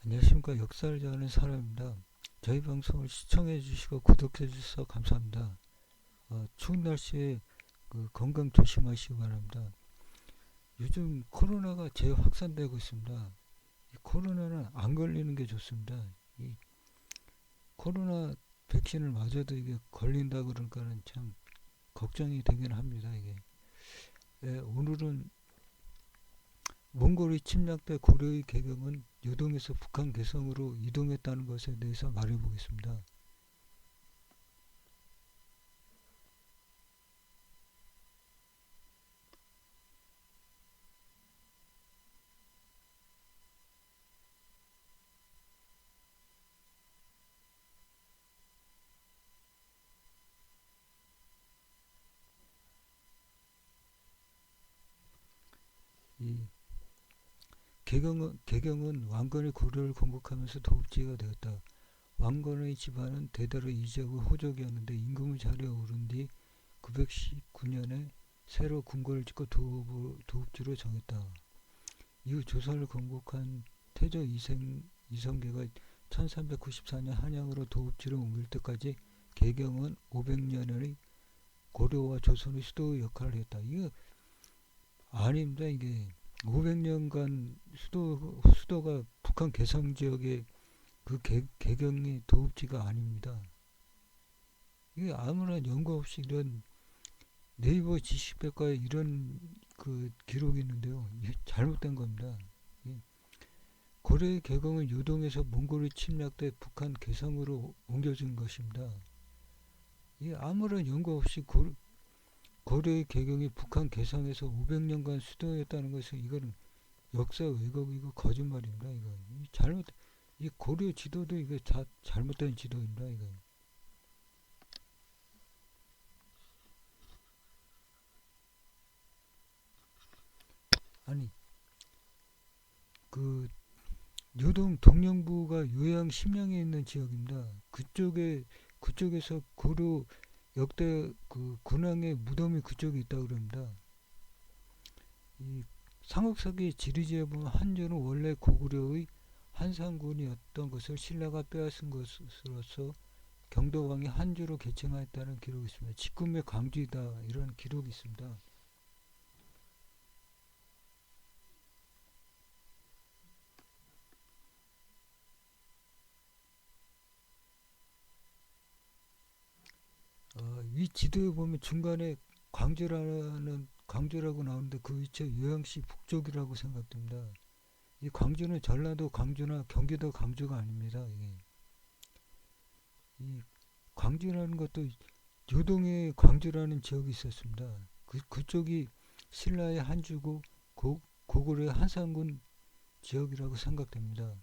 안녕하십니까. 역사를 좋아하는 사람입니다. 저희 방송을 시청해 주시고 구독해 주셔서 감사합니다. 추운 날씨에 건강 조심하시기 바랍니다. 요즘 코로나가 재확산되고 있습니다. 이 코로나는 안 걸리는 게 좋습니다. 이 코로나 백신을 맞아도 이게 걸린다 그러니까는 참 걱정이 되긴 합니다. 이게. 오늘은 몽골의 침략 때 고려의 개경은 요동에서 북한 개성으로 이동했다는 것에 대해서 말해보겠습니다. 이 개경은 왕건의 고려를 건국하면서 도읍지가 되었다. 왕건의 집안은 대대로 이적의 호족이었는데 임금의 자리에 오른 뒤 919년에 새로 궁궐을 짓고 도읍지로 정했다. 이후 조선을 건국한 태조 이성계가 1394년 한양으로 도읍지를 옮길 때까지 개경은 500년의 고려와 조선의 수도의 역할을 했다. 이거 아닙니다. 이게 500년간 수도가 북한 개성 지역의 개경이 도읍지가 아닙니다. 이게 아무런 연구 없이 이런 네이버 지식백과에 이런 기록이 있는데요. 이게 잘못된 겁니다. 고려의 개경은 요동에서 몽골이 침략 때 북한 개성으로 옮겨진 것입니다. 이게 아무런 연구 없이 고려의 개경이 북한 개성에서 500년간 수도였다는 것은 이거는 역사 왜곡이고 거짓말입니다. 이거 잘못 이 고려 지도도 이거 다 잘못된 지도입니다. 이거 아니 그 요동 동령부가 요양 심양에 있는 지역입니다. 그쪽에서 고려 역대 군왕의 무덤이 그쪽에 있다고 그럽니다. 이 상옥사기 지리지에 보면 한조는 원래 고구려의 한상군이었던 것을 신라가 빼앗은 것으로서 경도왕이 한주로 개칭하였다는 기록이 있습니다. 직군의 강주이다 이런 기록이 있습니다. 이 지도에 보면 중간에 광주라고 나오는데 그 위치가 요양시 북쪽이라고 생각됩니다. 이 광주는 전라도 광주나 경기도 광주가 아닙니다. 이 광주라는 것도 요동에 광주라는 지역이 있었습니다. 그쪽이 신라의 한주고 고구려의 한상군 지역이라고 생각됩니다.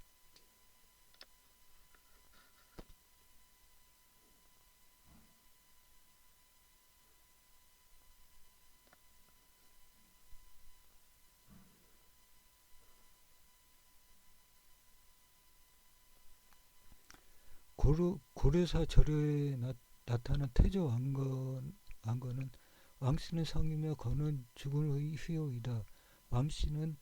고려사 절에 나타난 태조 왕건은 왕씨는 성이며 건은 죽은의 휘호이다. 왕씨는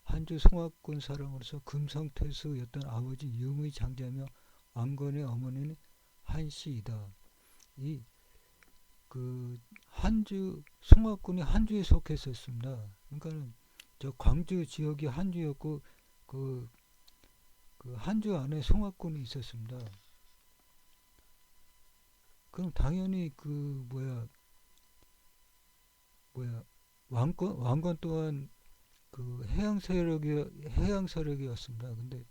한주 송악군 사람으로서 금성태수였던 아버지 유의 장자며 왕건의 어머니는 한씨이다. 이 한주 송악군이 한주에 속했었습니다. 그러니까는 저 광주 지역이 한주였고 그, 그 한주 안에 송악군이 있었습니다. 그럼 당연히 뭐야 왕건 또한 해양 세력이었습니다. 근데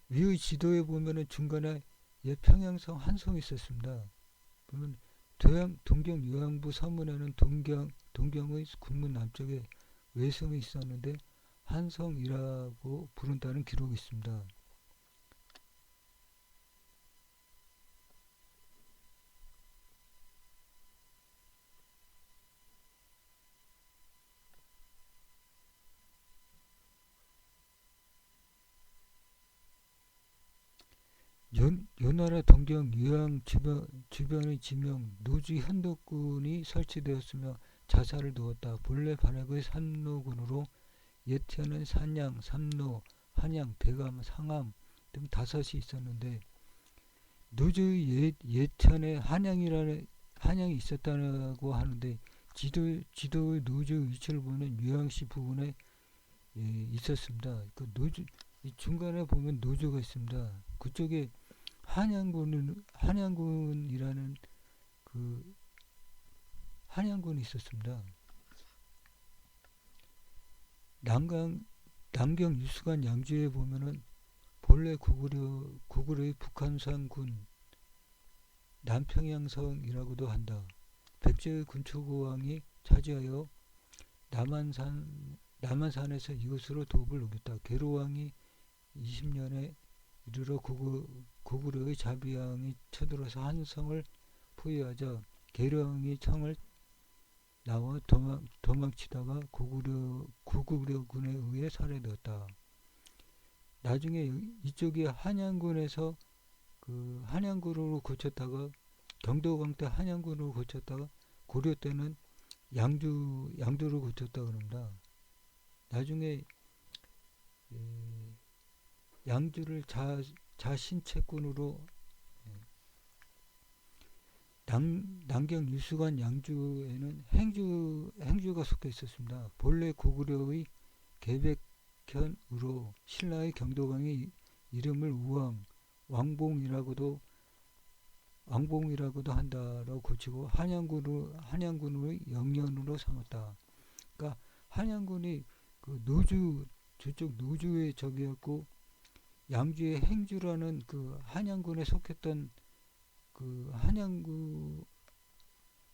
위의 지도에 보면은 중간에 옛 평양성 한성이 있었습니다. 보면 동경 요양부 서문에는 동경의 국문 남쪽에 외성이 있었는데 한성이라고 부른다는 기록이 있습니다. 요나라 동경 요양 주변의 지명 노지 현덕군이 설치되었으며 자사를 두었다. 본래 반역의 삼로군으로 예천은 산양, 삼로, 한양, 대감, 상암 등 5이 있었는데 노조의 예천에 한양이 있었다고 하는데 지도의 노조 위치를 보면 유양시 부근에 있었습니다. 그 노조 이 중간에 보면 노조가 있습니다. 그쪽에 한양군이라는 그 한양군이 있었습니다. 남경 유수관 양주에 보면은 본래 구구려의 북한산군 남평양성이라고도 한다. 백제의 군초고왕이 차지하여 남한산에서 이것으로 도읍을 옮겼다. 계로왕이 20년에 이르러 고구려의 자비왕이 쳐들어서 한성을 포위하자 계로왕이 청을 나와 도망치다가 고구려군에 의해 살해되었다. 나중에 이쪽이 한양군에서 그 한양군으로 고쳤다가 경도광 때 한양군으로 고쳤다가 고려 때는 양주로 고쳤다 그럽니다. 나중에 양주를 자신채군으로 남경 유수관 양주에는 행주가 속해 있었습니다. 본래 고구려의 계백현으로 신라의 경도광이 이름을 왕봉이라고도 한다라고 고치고 한양군의 영년으로 삼았다. 그러니까 한양군이 그 저쪽 노주의 적이었고 양주의 행주라는 그 한양군에 속했던 그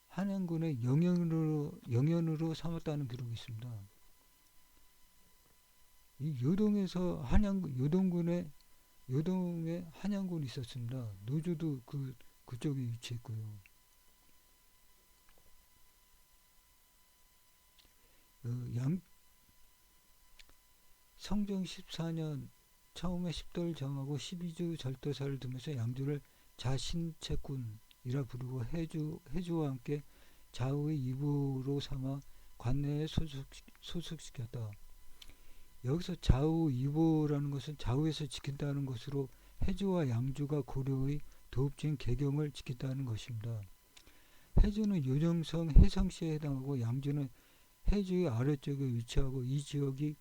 한양군의 영연으로 삼았다는 기록이 있습니다. 이 요동에서 요동에 한양군이 있었습니다. 노조도 그쪽에 위치했고요. 성종 14년 처음에 10도를 정하고 12주 절도사를 두면서 양주를 자신채군이라 부르고 해주와 함께 좌우의 이부로 삼아 관내에 소속시켰다. 여기서 좌우 이보라는 것은 좌우에서 지킨다는 것으로 해주와 양주가 고려의 도읍지인 개경을 지켰다는 것입니다. 해주는 요정성 해성시에 해당하고 양주는 해주의 아래쪽에 위치하고 이 지역이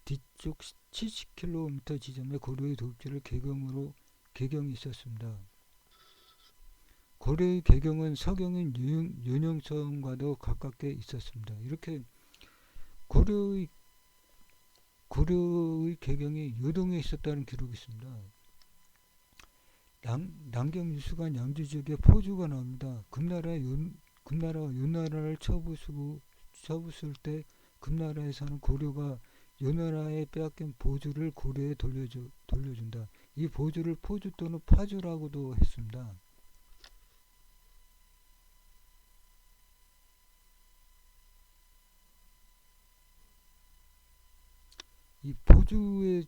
뒤쪽 70km 지점에 고려의 도읍지를 개경이 있었습니다. 고려의 개경은 서경인 윤영성과도 가깝게 있었습니다. 이렇게 고려의 개경이 요동에 있었다는 기록이 있습니다. 남경 유수관 양주 지역에 포주가 나옵니다. 금나라가 요나라를 쳐부술 때 금나라에서는 고려가 요나라에 빼앗긴 보주를 고려에 돌려준다. 이 보주를 포주 또는 파주라고도 했습니다. 이 보주를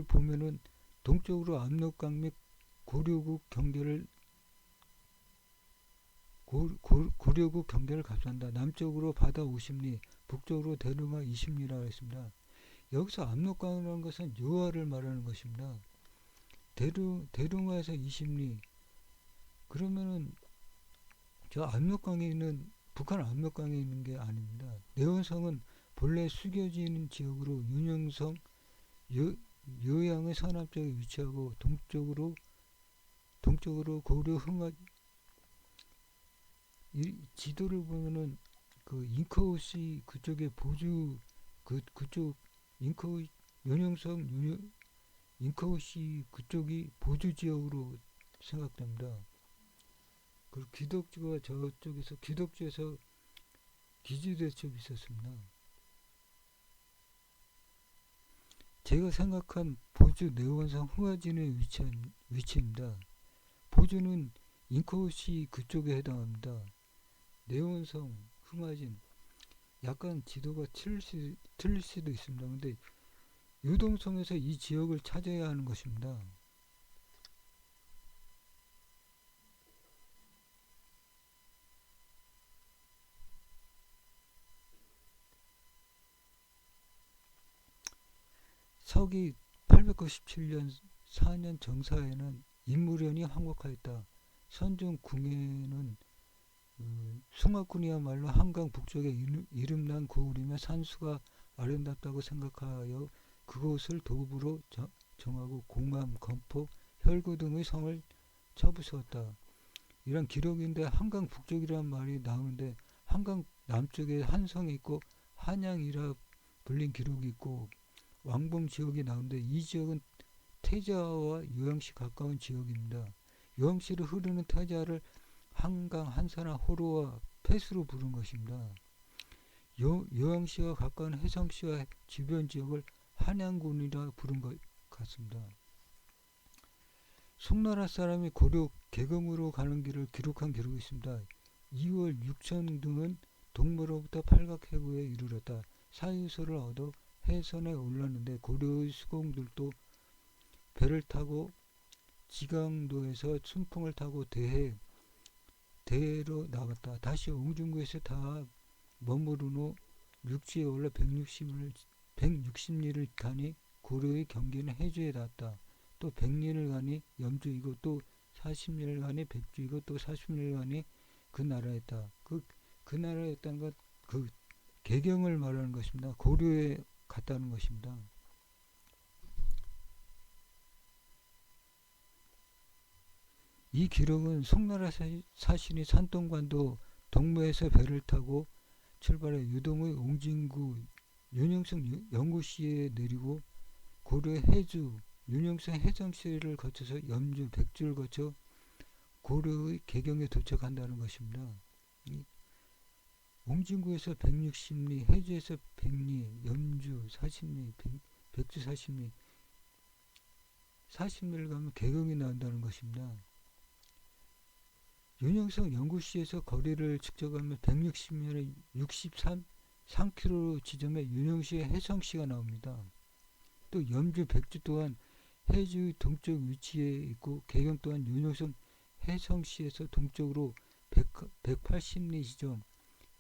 보면은 동쪽으로 압록강 및 고려국 경계를 감싼다. 남쪽으로 바다 50리, 북쪽으로 대릉하 20리라고 했습니다. 여기서 압록강이라는 것은 요하를 말하는 것입니다. 대릉하에서 20리. 그러면은 저 북한 압록강에 있는 게 아닙니다. 내원성은 본래 숙여진 지역으로 윤영성, 요양의 서남쪽에 위치하고 동쪽으로 고려 흥화 이 지도를 보면은 그 잉커우시 그쪽에 보주 그쪽 잉커우시 그쪽이 보주 지역으로 생각됩니다. 그리고 기덕주에서 기주대첩이 있었습니다. 제가 생각한 보주 내원성 흥화진의 위치입니다. 보주는 잉커우시 그쪽에 해당합니다. 내원성, 흥화진 약간 지도가 틀릴 수도 있습니다. 근데 유동성에서 이 지역을 찾아야 하는 것입니다. 서기 897년 4년 정사에는 인무련이 황곡하였다. 선종 궁에는 숭악군이야말로 한강 북쪽에 이름난 고을이며 산수가 아름답다고 생각하여 그곳을 도읍으로 정하고 공암, 건포, 혈구 등의 성을 쳐부수었다. 이런 기록인데 한강 북쪽이라는 말이 나오는데 한강 남쪽에 한성이 있고 한양이라 불린 기록이 있고 왕봉 지역이 나오는데 이 지역은 태자와 요양시 가까운 지역입니다. 요양시로 흐르는 태자를 한강, 한사나 호로와 폐수로 부른 것입니다. 요양시와 가까운 해성시와 주변 지역을 한양군이라 부른 것 같습니다. 송나라 사람이 고려 개경으로 가는 길을 기록한 기록이 있습니다. 2월 6천 등은 동무로부터 팔각해구에 이르렀다. 사유서를 얻어 해선에 올랐는데 고려의 수공들도 배를 타고 지강도에서 순풍을 타고 대해로 나갔다. 다시 옹중구에서 다 머무른 후 육지에 올라 160리를 가니 고려의 경계는 해주에 닿았다. 또 100리를 가니 염주이고 또 40리를 가니 백주이고 또 40리를 가니 그 나라였다. 그 나라였다는 것, 그 개경을 말하는 것입니다. 고려에 갔다는 것입니다. 이 기록은 송나라 사신이 산동관도 동무에서 배를 타고 출발해 유동의 옹진구 윤영성 영구시에 내리고 고려의 해주 윤영성 해성시를 거쳐서 염주 백주를 거쳐 고려의 개경에 도착한다는 것입니다. 옹진구에서 160리, 해주에서 100리, 염주 40리, 백주 40리, 40리를 가면 개경이 나온다는 것입니다. 윤영성 연구시에서 거리를 측정하면 160m에 63km 지점에 윤영시의 해성시가 나옵니다. 또 염주 백주 또한 해주의 동쪽 위치에 있고 개경 또한 윤영성 해성시에서 동쪽으로 180리 지점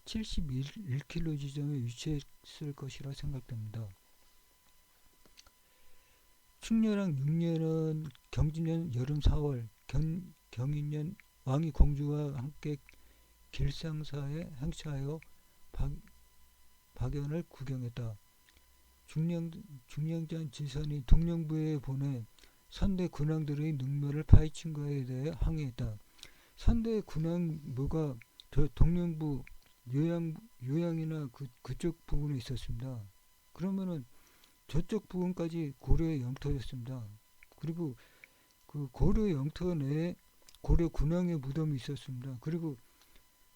71km 지점에 위치했을 것이라 생각됩니다. 충렬왕 6년은 경진년 여름 4월 경인년 왕이 공주와 함께 길상사에 행차하여 박연을 구경했다. 중령전 지선이 동령부에 보내 선대 군왕들의 능멸을 파헤친 것에 대해 항의했다. 선대 군왕부가 저 동령부 요양이나 그쪽 부분에 있었습니다. 그러면은 저쪽 부분까지 고려의 영토였습니다. 그리고 그 고려 영토 내에 고려 군왕의 무덤이 있었습니다. 그리고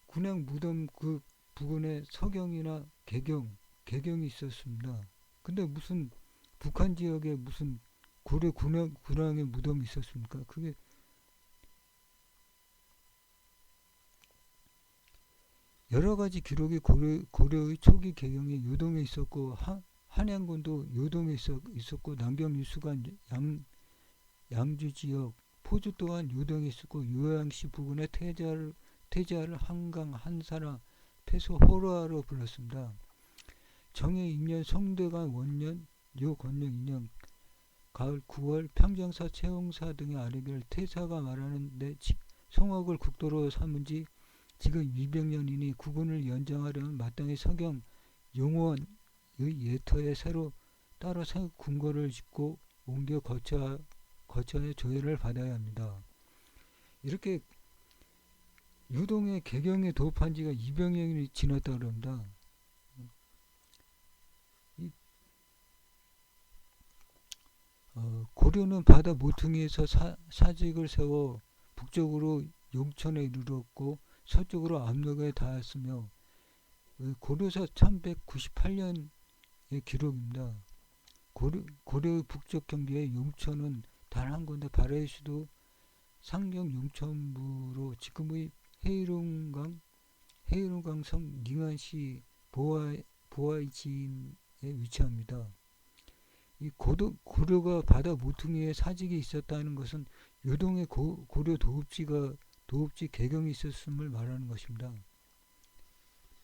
군왕 무덤 그 부근에 서경이나 개경이 있었습니다. 근데 무슨 북한 지역에 무슨 고려 군왕의 무덤이 있었습니까? 그게 여러 가지 기록이 고려의 초기 개경이 요동에 있었고 한양군도 요동에 있었고 남경 유수관 양주 지역 포주 또한 요동에 있었고 요양시 부근의 태자를 한강 한사나 폐소 호로아로 불렀습니다. 정해 2년 송대관 원년 요건령 2년 가을 9월 평정사 채용사 등의 아래별 태사가 말하는데 송옥을 국도로 삼은지 지금 200년이니 국군을 연장하려면 마땅히 서경 용원의 예터에 새로 따로 궁궐을 짓고 옮겨 거처에 조회를 받아야 합니다. 이렇게 유동의 개경에 도읍한 지가 200년이 지났다 그럽니다. 고려는 바다 모퉁이에서 사직을 세워 북쪽으로 용천에 이르렀고 서쪽으로 압록에 닿았으며 고려사 1198년의 기록입니다. 고려의 북쪽 경계의 용천은 단 한 군데 발해의 수도 상경 용천부로 지금의 해이룬강성 닝안시 보아이지인에 위치합니다. 이 고려가 바다 모퉁이에 사직이 있었다는 것은 요동의 고려 도읍지 개경이 있었음을 말하는 것입니다.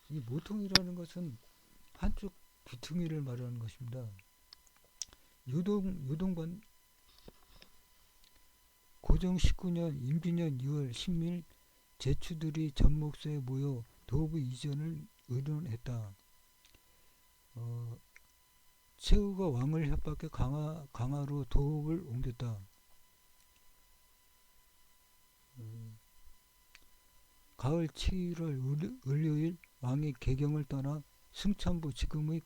이 모퉁이라는 것은 한쪽 귀퉁이를 말하는 것입니다. 유동관 고종 19년 임기년 2월 10일 제추들이 전목소에 모여 도읍 이전을 의논했다. 최후가 왕을 협박해 강화로 도읍을 옮겼다. 가을 7월 을요일 왕이 개경을 떠나 승천부 지금의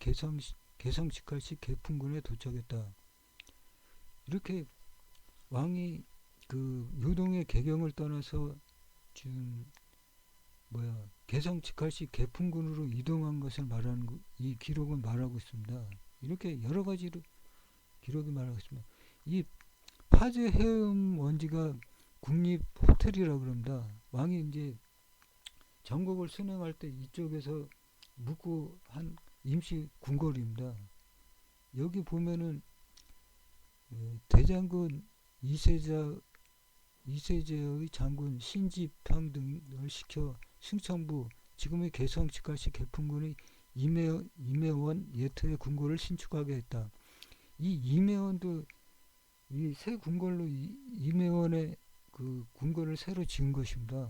개성직할시 개풍군에 도착했다. 이렇게 왕이 그 유동의 개경을 떠나서 지금 개성직할시 개풍군으로 이동한 것을 말하는 이 기록은 말하고 있습니다. 이렇게 여러 가지로 기록이 말하고 있습니다. 이 파주 해음 원지가 국립 호텔이라고 그럽니다. 왕이 이제 전국을 순행할 때 이쪽에서 묵고 한 임시 궁궐입니다. 여기 보면은 대장군 이세제의 장군 신지평 등을 시켜 승천부 지금의 개성직할시 개풍군의 임해원 예터의 궁궐을 신축하게 했다. 이 임해원도 이 새 궁궐로 임해원의 그 궁궐을 새로 지은 것입니다.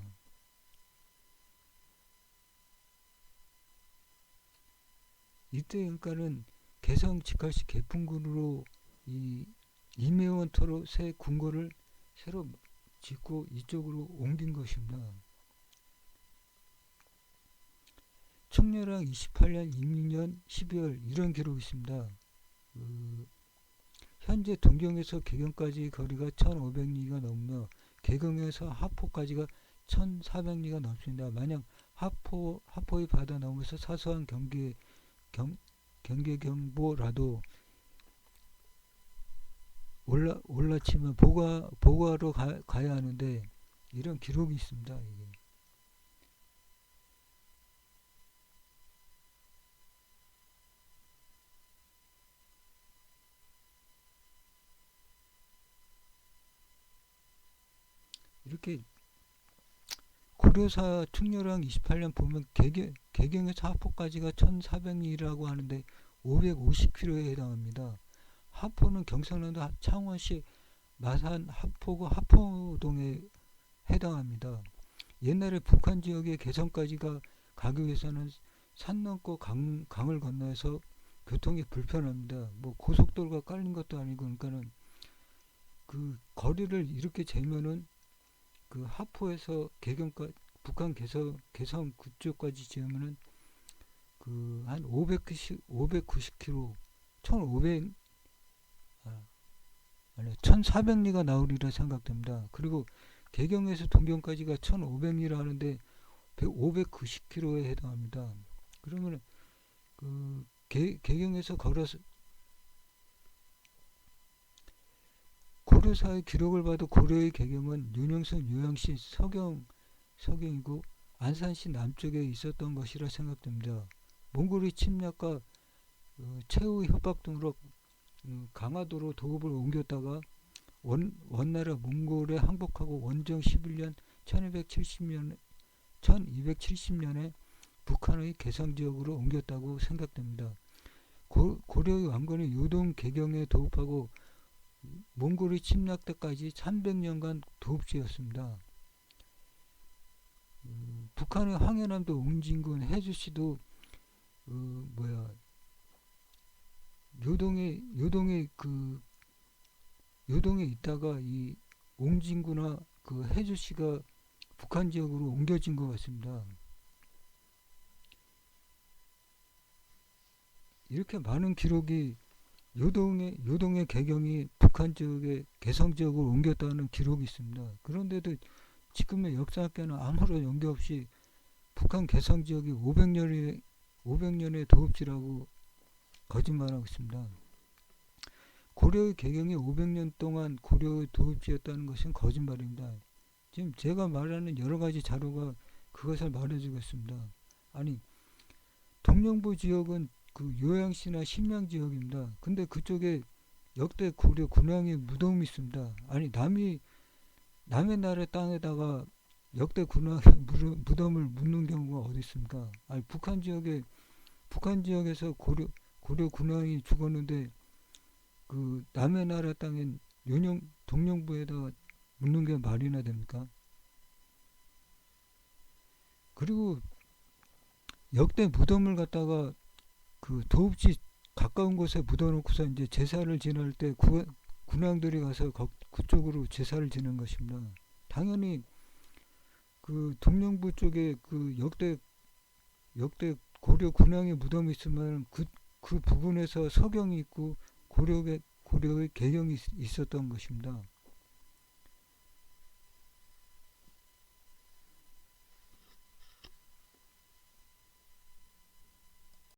이때 그러니까는 개성직할시 개풍군으로 이 임해원터로 새 궁궐을 새로 짓고 이쪽으로 옮긴 것입니다. 청렬왕 28년 임기년 12월 이런 기록이 있습니다. 현재 동경에서 개경까지 거리가 1500리가 넘으며 개경에서 하포까지가 1400리가 넘습니다. 만약 하포의 바다 넘어서 사소한 경계경보라도 올라치면 보고하러 가야 하는데 이런 기록이 있습니다. 이게. 이렇게 고려사 충렬왕 28년 보면 개경에서 하포까지가 1400리라고 하는데 550km에 해당합니다. 하포는 경상남도 창원시 마산 하포구 하포동에 해당합니다. 옛날에 북한 지역의 개성까지가 가기 위해서는 산 넘고 강을 건너서 교통이 불편합니다. 뭐 고속도로가 깔린 것도 아니고 그러니까는 그 거리를 이렇게 재면은 그 하포에서 개경까지 북한 개성 그쪽까지 지으면은 그 한 590km 1400리가 나오리라 생각됩니다. 그리고 개경에서 동경까지가 1500리라 하는데 590km에 해당합니다. 그러면 그 개경에서 걸어서 고려사의 기록을 봐도 고려의 개경은 윤영선 요양시 서경이고 안산시 남쪽에 있었던 것이라 생각됩니다. 몽골의 침략과 최후 협박 등으로 강화도로 도읍을 옮겼다가 원나라 몽골에 항복하고 원정 11년 1270년에 북한의 개성지역으로 옮겼다고 생각됩니다. 고려의 왕건이 요동 개경에 도읍하고 몽골의 침략 때까지 300년간 도읍지였습니다. 북한의 황해남도 옹진군 해주시도 요동에 있다가 이 옹진구나 그 해주시가 북한 지역으로 옮겨진 것 같습니다. 이렇게 많은 기록이 요동의 개경이 북한 지역의 개성 지역으로 옮겼다는 기록이 있습니다. 그런데도 지금의 역사학계는 아무런 연계 없이 북한 개성 지역이 500년의 도읍지라고 거짓말하고 있습니다. 고려의 개경이 500년 동안 고려의 도읍지였다는 것은 거짓말입니다. 지금 제가 말하는 여러 가지 자료가 그것을 말해주고 있습니다. 아니, 동령부 지역은 그 요양시나 심양 지역입니다. 근데 그쪽에 역대 고려 군왕의 무덤이 있습니다. 아니, 남의 나라의 땅에다가 역대 군왕의 무덤을 묻는 경우가 어디 있습니까? 아니, 북한 지역에서 고려 군왕이 죽었는데 그 그 남의 나라 땅엔 동령부에다 묻는 게 말이나 됩니까? 그리고 역대 무덤을 갖다가 그 도읍지 가까운 곳에 묻어놓고서 이제 제사를 지낼 때 군왕들이 가서 그쪽으로 제사를 지낸 것입니다. 당연히 그 동령부 쪽에 그 역대 고려 군왕의 무덤이 있으면 그 부근에서 서경이 있고 고려의 계경이 있었던 것입니다.